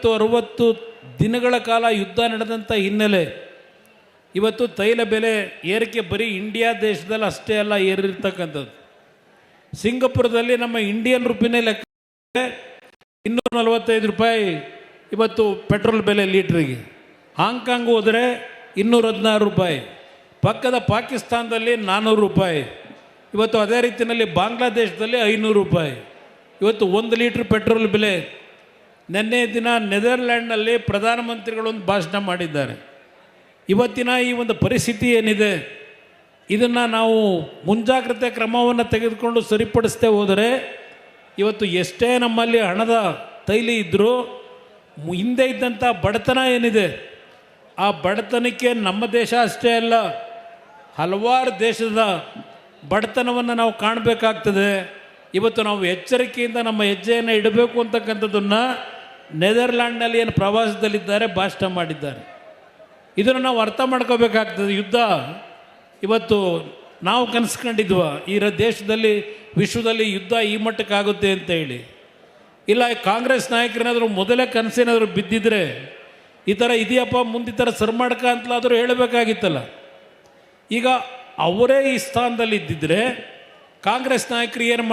60 ದಿನಗಳ ಕಾಲ ಯುದ್ಧ ನಡೆದಂಥ ಹಿನ್ನೆಲೆ ಇವತ್ತು ತೈಲ ಬೆಲೆ ಏರಿಕೆ ಬರೀ ಇಂಡಿಯಾ ದೇಶದಲ್ಲಿ ಅಷ್ಟೇ ಅಲ್ಲ ಏರಿರ್ತಕ್ಕಂಥದ್ದು. ಸಿಂಗಪುರದಲ್ಲಿ ನಮ್ಮ ಇಂಡಿಯನ್ ರುಪಿನೇ ಲೆಕ್ಕ 245 ರೂಪಾಯಿ ಇವತ್ತು ಪೆಟ್ರೋಲ್ ಬೆಲೆ ಲೀಟ್ರಿಗೆ. ಹಾಂಗ್ಕಾಂಗ್ ಹೋದರೆ 216 ರೂಪಾಯಿ, ಪಕ್ಕದ ಪಾಕಿಸ್ತಾನದಲ್ಲಿ 400 ರೂಪಾಯಿ, ಇವತ್ತು ಅದೇ ರೀತಿಯಲ್ಲಿ ಬಾಂಗ್ಲಾದೇಶದಲ್ಲಿ 500 ರೂಪಾಯಿ. ಇವತ್ತು 1 ಲೀಟ್ರ್ ಪೆಟ್ರೋಲ್ ಬೆಲೆ. ನಿನ್ನೆ ದಿನ ನೆದರ್ಲ್ಯಾಂಡ್ನಲ್ಲಿ ಪ್ರಧಾನಮಂತ್ರಿಗಳೊಂದು ಭಾಷಣ ಮಾಡಿದ್ದಾರೆ. ಇವತ್ತಿನ ಈ ಒಂದು ಪರಿಸ್ಥಿತಿ ಏನಿದೆ ಇದನ್ನು ನಾವು ಮುಂಜಾಗ್ರತೆ ಕ್ರಮವನ್ನು ತೆಗೆದುಕೊಂಡು ಸರಿಪಡಿಸದೆ ಹೋದರೆ ಇವತ್ತು ಎಷ್ಟೇ ನಮ್ಮಲ್ಲಿ ಹಣದ ತೈಲಿ ಇದ್ದರೂ ಹಿಂದೆ ಇದ್ದಂಥ ಬಡತನ ಏನಿದೆ ಆ ಬಡತನಕ್ಕೆ ನಮ್ಮ ದೇಶ ಅಷ್ಟೇ ಅಲ್ಲ ಹಲವಾರು ದೇಶದ ಬಡತನವನ್ನು ನಾವು ಕಾಣಬೇಕಾಗ್ತದೆ. ಇವತ್ತು ನಾವು ಎಚ್ಚರಿಕೆಯಿಂದ ನಮ್ಮ ಹೆಜ್ಜೆಯನ್ನು ಇಡಬೇಕು ಅಂತಕ್ಕಂಥದ್ದನ್ನು ನೆದರ್ಲ್ಯಾಂಡ್ನಲ್ಲಿ ಏನು ಪ್ರವಾಸದಲ್ಲಿದ್ದಾರೆ ಭಾಷಣ ಮಾಡಿದ್ದಾರೆ. ಇದನ್ನು ನಾವು ಅರ್ಥ ಮಾಡ್ಕೋಬೇಕಾಗ್ತದೆ. ಯುದ್ಧ ಇವತ್ತು ನಾವು ಕನಸ್ಕೊಂಡಿದ್ವ ಈ ದೇಶದಲ್ಲಿ ವಿಶ್ವದಲ್ಲಿ ಯುದ್ಧ ಈ ಮಟ್ಟಕ್ಕಾಗುತ್ತೆ ಅಂತ ಹೇಳಿ? ಇಲ್ಲ, ಕಾಂಗ್ರೆಸ್ ನಾಯಕರೇನಾದರೂ ಮೊದಲೇ ಕನಸೇನಾದರೂ ಬಿದ್ದಿದ್ರೆ ಈ ಥರ ಇದೆಯಪ್ಪ ಮುಂದೆ ಈ ಥರ ಸರ್ಮಾಡ್ಕ ಅಂತಲಾದರೂ ಹೇಳಬೇಕಾಗಿತ್ತಲ್ಲ. ಈಗ ಅವರೇ ಈ ಸ್ಥಾನದಲ್ಲಿ ಇದ್ದಿದ್ದರೆ ಕಾಂಗ್ರೆಸ್ ನಾಯಕರು ಏನು